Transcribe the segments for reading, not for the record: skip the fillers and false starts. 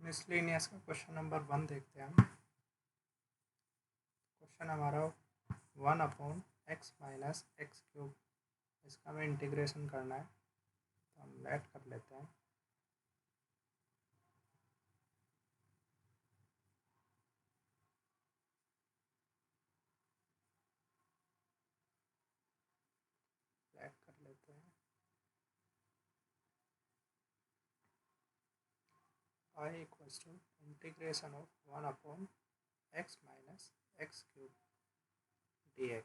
Miscellaneous का question number 1 देखते हैं हम। क्वेश्चन हमारा 1/x - x³ इसका हमें इंटीग्रेशन करना है, तो हम लेट कर लेते हैं। लेट कर लेते हैं I equals to integration of 1/x - x³ dx।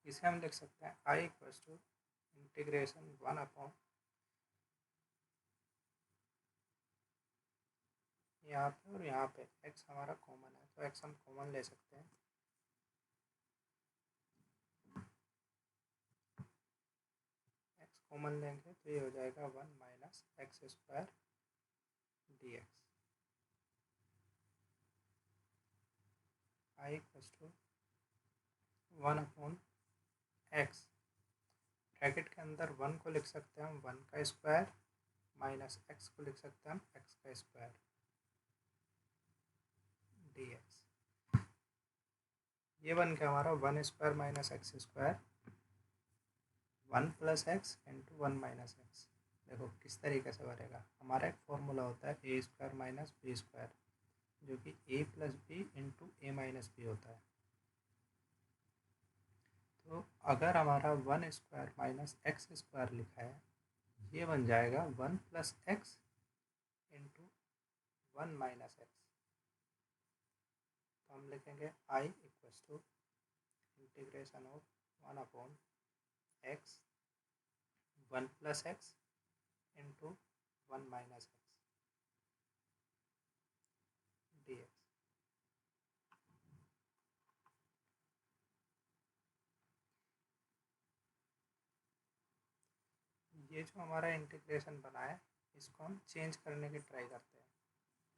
इसे हम लिख सकते हैं I equals to integration 1 upon, यहाँ पे और यहाँ पे x हमारा कॉमन है तो x हम कॉमन ले सकते हैं। x कॉमन लेंगे तो ये हो जाएगा 1 - x² dx। I equals to 1/x, bracket के अंदर 1 को लिख सकते हैं हम 1 का स्क्वायर, माइनस x को लिख सकते हैं हम x का स्क्वायर dx। ये बन गया हमारा 1² - x², 1 + x इंटू 1 - x। देखो किस तरीके से बनेगा, हमारा एक फॉर्मूला होता है a² - b², जो कि a + b into a - b होता है। तो अगर हमारा 1² - x² लिखा है, ये बन जाएगा 1 + x इंटू 1 - x। तो हम लिखेंगे I equals to integration of 1/x 1 + x into 1 - x dx। ये जो हमारा इंटीग्रेशन बना है, इसको हम चेंज करने की ट्राई करते हैं।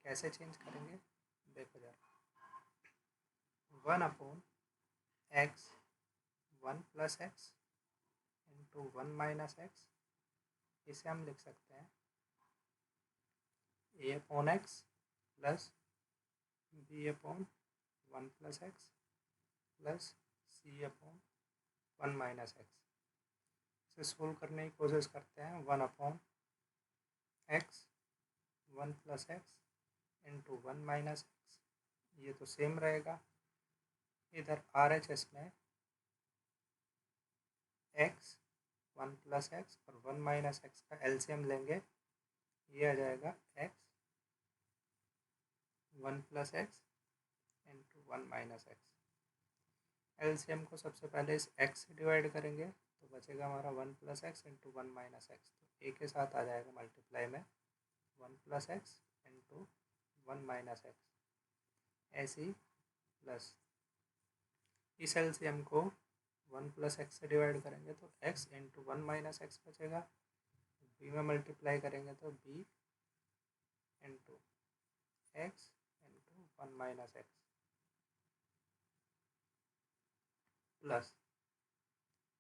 कैसे चेंज करेंगे देखो जरा। 1/x 1 + x इंटू 1 - x, इसे हम लिख सकते हैं a/x plus b/1 + x plus c/1 - x। इसे सोल्व करने की कोशिश करते हैं। 1/x 1 + x इंटू 1 - x, ये तो सेम रहेगा। इधर RHS में x 1 + x और 1 - x का एलसीएम लेंगे, ये आ जाएगा x 1 + x into 1 - x। LCM को सबसे पहले इस x से डिवाइड करेंगे तो बचेगा हमारा 1 + x इंटू 1 - x। तो a के साथ आ जाएगा मल्टीप्लाई में 1 + x इंटू 1 - x, ऐसे ही प्लस इस एलसीएम को 1 + x से डिवाइड करेंगे तो x इंटू 1 - x बचेगा। b में मल्टीप्लाई करेंगे तो b into x into 1 - x plus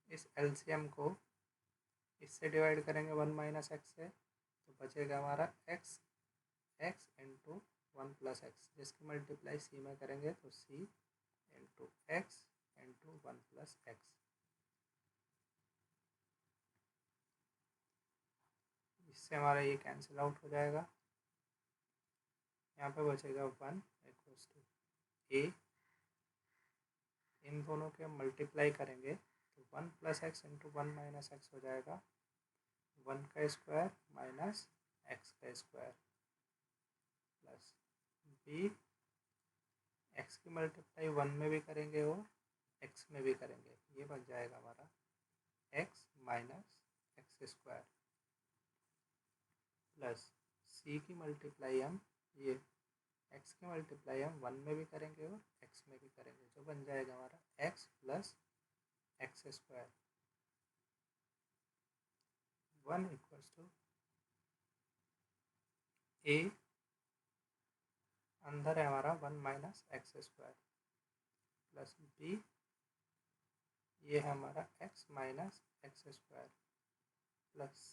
इस एलसीएम को इससे डिवाइड करेंगे 1 - x से, तो बचेगा हमारा x इंटू 1 + x, जिसकी मल्टीप्लाई c में करेंगे तो c into x into 1 + x। इससे हमारा ये कैंसिल आउट हो जाएगा। यहाँ पे बचेगा 1 इक्वल्स टू a, इन दोनों के मल्टीप्लाई करेंगे तो 1 + x इंटू 1 - x हो जाएगा 1 का स्क्वायर माइनस x का स्क्वायर प्लस b, x की मल्टीप्लाई 1 में भी करेंगे और x में भी करेंगे, ये बन जाएगा हमारा x - x² प्लस c की मल्टीप्लाई हम ये x की मल्टीप्लाई हम 1 में भी करेंगे और x में भी करेंगे, जो बन जाएगा हमारा x + x²। 1 equals to a, अंदर है हमारा 1 - x² प्लस b, ये है हमारा x - x² प्लस c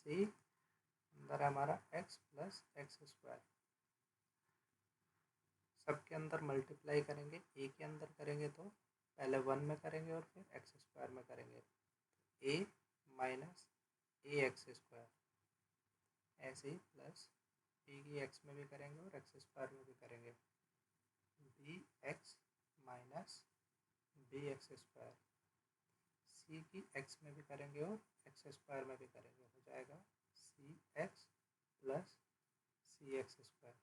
अंदर है हमारा x प्लस एक्स स्क्वायर, सबके अंदर मल्टीप्लाई करेंगे, ए के अंदर करेंगे तो पहले 1 में करेंगे और फिर एक्स स्क्वायर में करेंगे, a minus a x square, ऐसे ही प्लस बी की एक्स में भी करेंगे और एक्स स्क्वायर में भी करेंगे, b x minus b x square, c की एक्स में भी करेंगे और एक्स स्क्वायर में भी करेंगे, हो जाएगा c x plus c x square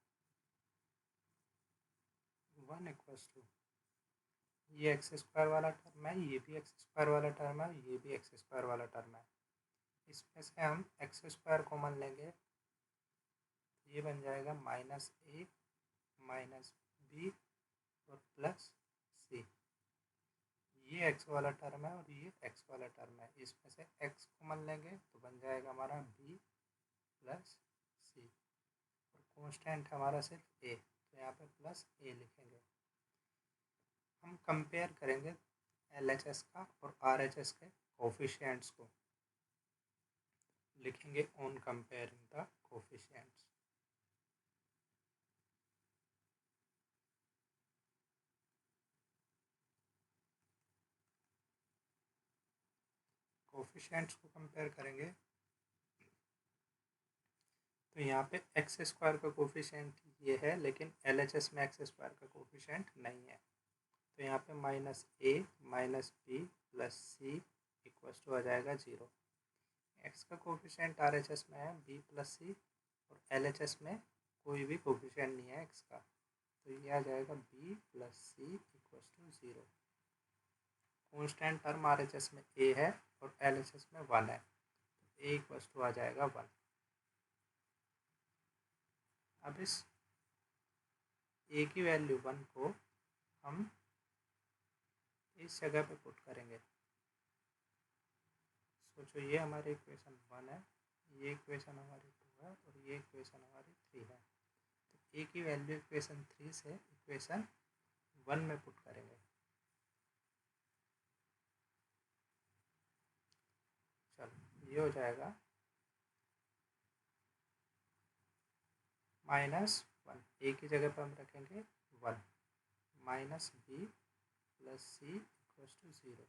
1 equals to, ये एक्स स्क्वायर वाला टर्म है, ये भी एक्स स्क्वायर वाला टर्म है, ये भी एक्स स्क्वायर वाला टर्म है, इसमें से हम एक्स स्क्वायर कॉमन लेंगे, ये बन जाएगा माइनस ए माइनस बी और प्लस सी, ये एक्स वाला टर्म है और ये एक्स वाला टर्म है, इसमें से एक्स कॉमन लेंगे तो बन जाएगा हमारा बी प्लस सी, और कांस्टेंट हमारा सिर्फ ए, तो यहाँ पे प्लस ए लिखेंगे। हम कंपेयर करेंगे LHS का और RHS के कोफिशिएंट्स को, लिखेंगे on comparing the coefficients. Coefficients को कंपेयर करेंगे तो यहाँ पे एक्स स्क्वायर का कोफिशिएंट ये है, लेकिन LHS में एक्स स्क्वायर का कोफिशिएंट नहीं है, तो यहाँ पे minus a minus b plus c equals to आ जाएगा 0। एक्स का कोफिशिएंट RHS में है बी प्लस सी और LHS में कोई भी कोफिशिएंट नहीं है एक्स का, तो ये आ जाएगा b plus c equals to 0। Constant term RHS में ए है और LHS में 1 है, तो ए इक्वस टू आ जाएगा 1। अब इस ए की वैल्यू 1 को हम इस जगह पे पुट करेंगे, सोचो ये हमारी इक्वेशन 1 है, ये इक्वेशन हमारी 2 है और ये इक्वेशन हमारी 3 है, तो ए की वैल्यू इक्वेशन 3 से इक्वेशन 1 में पुट करेंगे। चलो ये हो जाएगा -1, ए की जगह पर हम रखेंगे 1 minus b plus c equals to 0,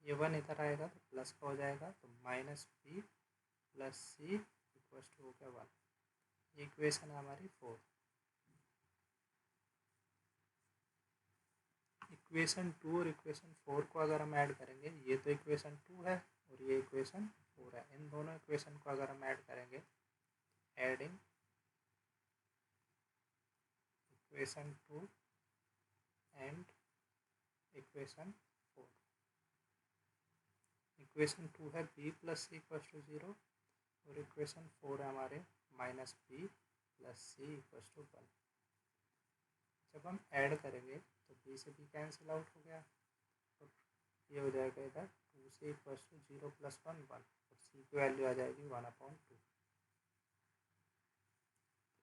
ये 1 इधर आएगा तो प्लस का हो जाएगा, तो minus b plus c equals to हो गया 1, ये इक्वेशन है हमारी 4। इक्वेशन 2 और इक्वेशन 4 को अगर हम ऐड करेंगे, ये तो इक्वेशन 2 है और ये इक्वेशन 4 है, इन दोनों इक्वेशन को अगर हम ऐड करेंगे, adding equation 2 and equation 4, equation 2 है b plus c equals to 0 और इक्वेशन 4 है हमारे minus b plus c equals to 1। जब हम ऐड करेंगे तो बी से बी कैंसिल आउट हो गया और ये हो जाएगा इधर 2 से इक्वस टू 0 प्लस 1 1 और सी की वैल्यू आ जाएगी 1/2।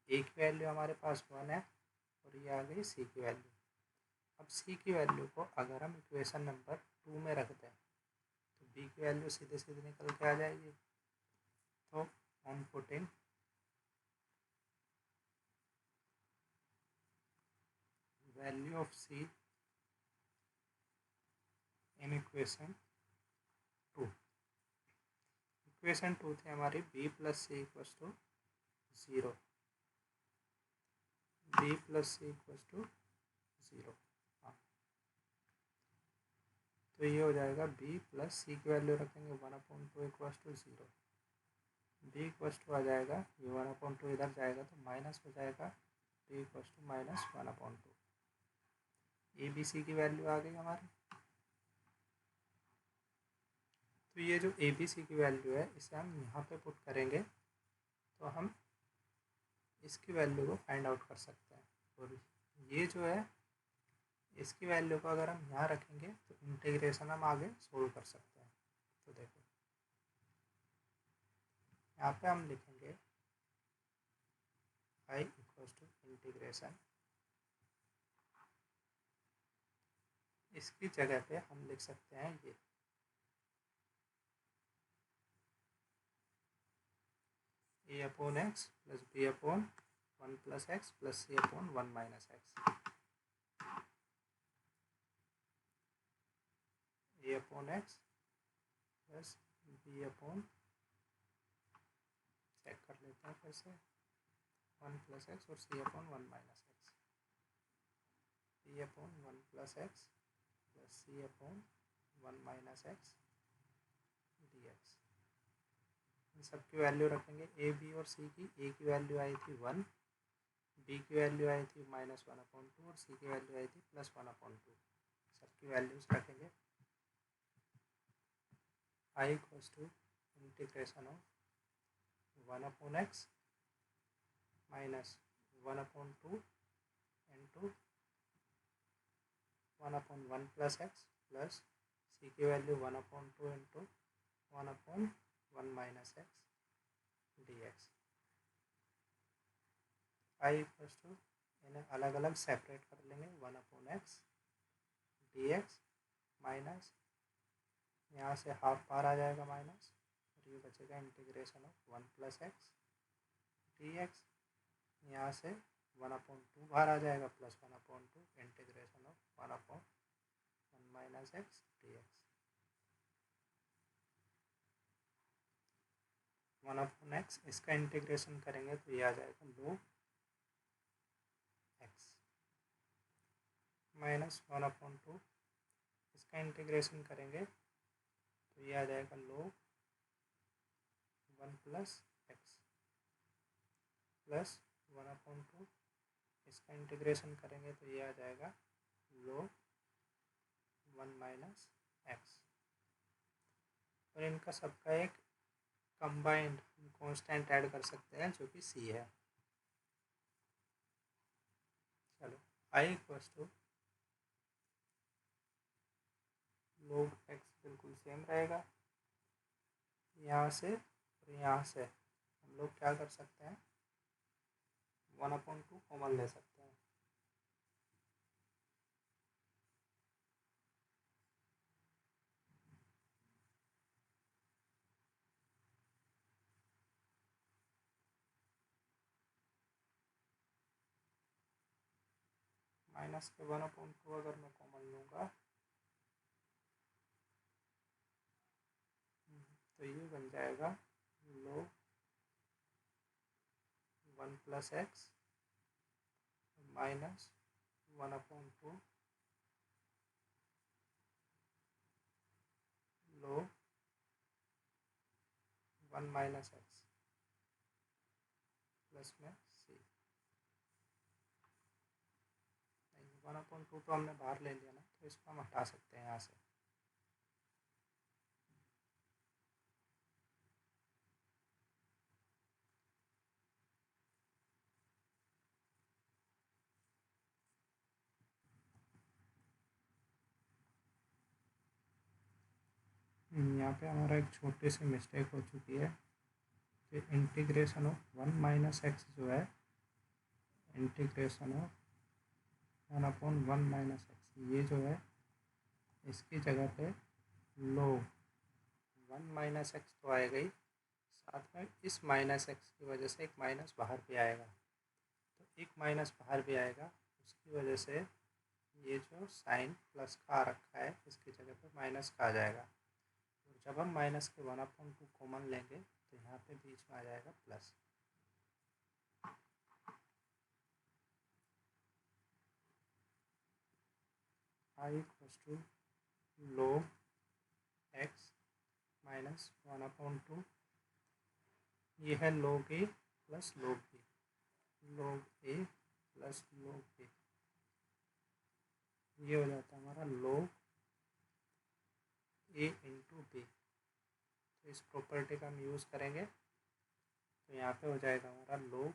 ए की वैल्यू हमारे पास 1 है और ये आ गई सी की वैल्यू। अब सी की वैल्यू को अगर हम इक्वेशन नंबर 2 में रख दें तो बी की वैल्यू सीधे सीधे निकल के आ जाएगी, तो on putting value of c in equation 2, equation 2 थी हमारी b plus c equals to 0, b plus c equals to 0, हाँ, तो ये हो जाएगा बी प्लस सी की वैल्यू रखेंगे 1/2 equals to 0, b equals to आ जाएगा, ये 1/2 इधर जाएगा तो माइनस हो जाएगा, b equals to minus 1/2। A b c की वैल्यू आ गई हमारी, तो ये जो ए बी सी की वैल्यू है इसे हम यहाँ पे पुट करेंगे तो हम इसकी वैल्यू को फाइंड आउट कर सकते हैं, और ये जो है इसकी वैल्यू को अगर हम यहाँ रखेंगे तो इंटीग्रेशन हम आगे सोल्व कर सकते हैं। तो देखो यहाँ पे हम लिखेंगे i इक्वल्स टू इंटीग्रेशन, इसकी जगह पे हम लिख सकते हैं ये a upon x plus b upon 1 plus x plus c upon 1 minus x. A upon x plus b upon, check कर लेते हैं फिर से, 1 प्लस एक्स और c upon 1 minus x. B upon 1 plus x plus c upon 1 minus x d x. इन सब की value रखेंगे, ए बी और सी की। ए की वैल्यू आई थी 1, बी की वैल्यू आई थी -1/2 और सी की वैल्यू आई थी +1/2। सबकी वैल्यूज रखेंगे। I equals to integration of 1/x -1/2 into 1/1 plus x plus c की value 1/2 into 1/1 minus x d x. I equals to, इन्हें अलग अलग सेपरेट कर लेंगे। 1/x डी एक्स माइनस, यहाँ से हाफ बाहर आ जाएगा माइनस, और ये बचेगा integration of 1 plus x d x. यहाँ से 1/2 बाहर आ जाएगा plus 1/2 integration of 1/1 minus x d x. 1/x इसका इंटीग्रेशन करेंगे तो ये आ जाएगा log x माइनस 1/2, इसका इंटीग्रेशन करेंगे तो ये आ जाएगा log 1 प्लस एक्स प्लस 1/2, इसका इंटीग्रेशन करेंगे तो ये आ जाएगा log 1 माइनस एक्स। और इनका सबका एक कंबाइंड कांस्टेंट ऐड कर सकते हैं जो कि सी है। चलो, आई इक्वल्स टू log x बिल्कुल सेम रहेगा। यहाँ से और यहाँ से हम लोग क्या कर सकते हैं, 1/2 कॉमन ले सकते हैं। माइनस के 1/2 अगर मैं कॉमन लूँगा तो ये बन जाएगा log 1 plus x minus 1/2 log 1 minus x plus में सी। 1/2 तो हमने बाहर ले लिया ना, तो इसको हम हटा सकते हैं यहाँ से। यहाँ पे हमारा एक छोटी सी मिस्टेक हो चुकी है कि इंटीग्रेशन ऑफ 1 माइनस एक्स जो है, इंटीग्रेशन ऑफ 1/1 माइनस एक्स, ये जो है इसकी जगह पे log 1 माइनस एक्स तो आएगा ही, साथ में इस माइनस एक्स की वजह से एक माइनस बाहर भी आएगा। तो एक माइनस बाहर भी आएगा, उसकी वजह से ये जो साइन प्लस का आ रखा है इसकी जगह पे माइनस का आ जाएगा। और जब हम माइनस के 1/2 कॉमन लेंगे तो यहाँ पे बीच में आ जाएगा plus. I equals to log x minus 1/2, ये है log a plus log b, log a plus log b, ये हो जाता है हमारा log a इंटू बी। तो इस प्रॉपर्टी का हम यूज़ करेंगे तो यहाँ पे हो जाएगा हमारा log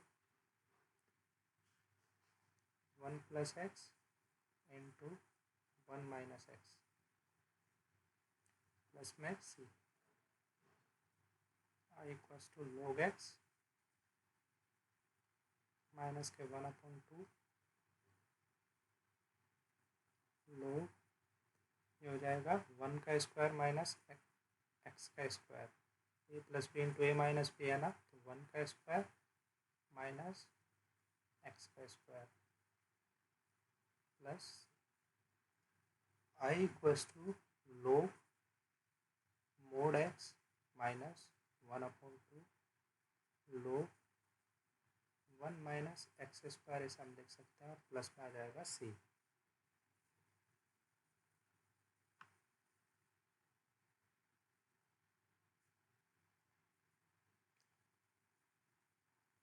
1 plus x into 1 minus x plus में c. I equals to log x minus के 1/2 log, ये हो जाएगा 1 का स्क्वायर माइनस एक्स का square a plus b into a minus b है ना, तो 1 का स्क्वायर माइनस एक्स का square plus I equals to log mod x minus 1/2 log 1 minus x square, इसे हम लिख सकते हैं और प्लस में आ जाएगा सी।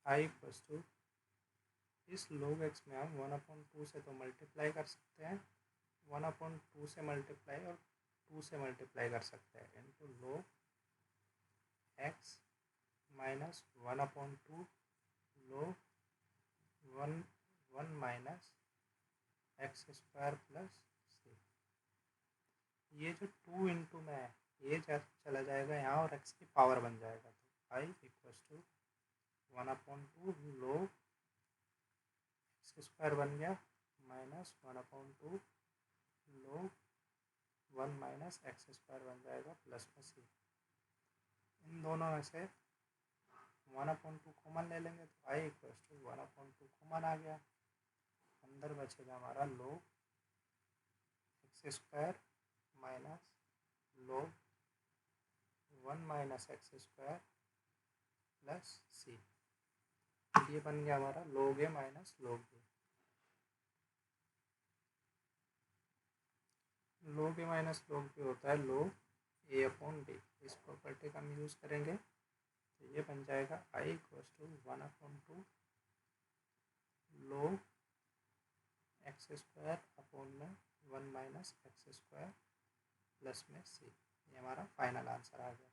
आई इक्वल्स टू, इस लोग एक्स में हम 1/2 से तो मल्टीप्लाई कर सकते हैं, 1/2 से मल्टीप्लाई और 2 से मल्टीप्लाई कर सकते हैं, इनटू लोग x minus 1/2 log 1 minus x square plus c. ये जो 2 इंटू में है ये चला जाएगा यहाँ और एक्स की पावर बन जाएगा, तो आई इक्वल्स टू 1/2 लोग एक्स स्क्वायर बन गया minus 1/2 log 1 minus x square बन जाएगा प्लस में सी। इन दोनों में से 1/2 कॉमन ले लेंगे, तो आई इक्वल्स टू 1/2 कॉमन आ गया, अंदर बचेगा हमारा लोग x square minus log 1 minus x square plus c. ये बन गया हमारा लोग ए माइनस लोग बी। लोग ए माइनस लोग बी होता है लोग ए अपॉन बी। इस प्रॉपर्टी का हम यूज़ करेंगे, तो ये बन जाएगा आई इक्वल्स टू 1/2 लोग एक्स स्क्वायर अपॉन में 1 माइनस एक्स स्क्वायर प्लस में सी। ये हमारा फाइनल आंसर आ गया।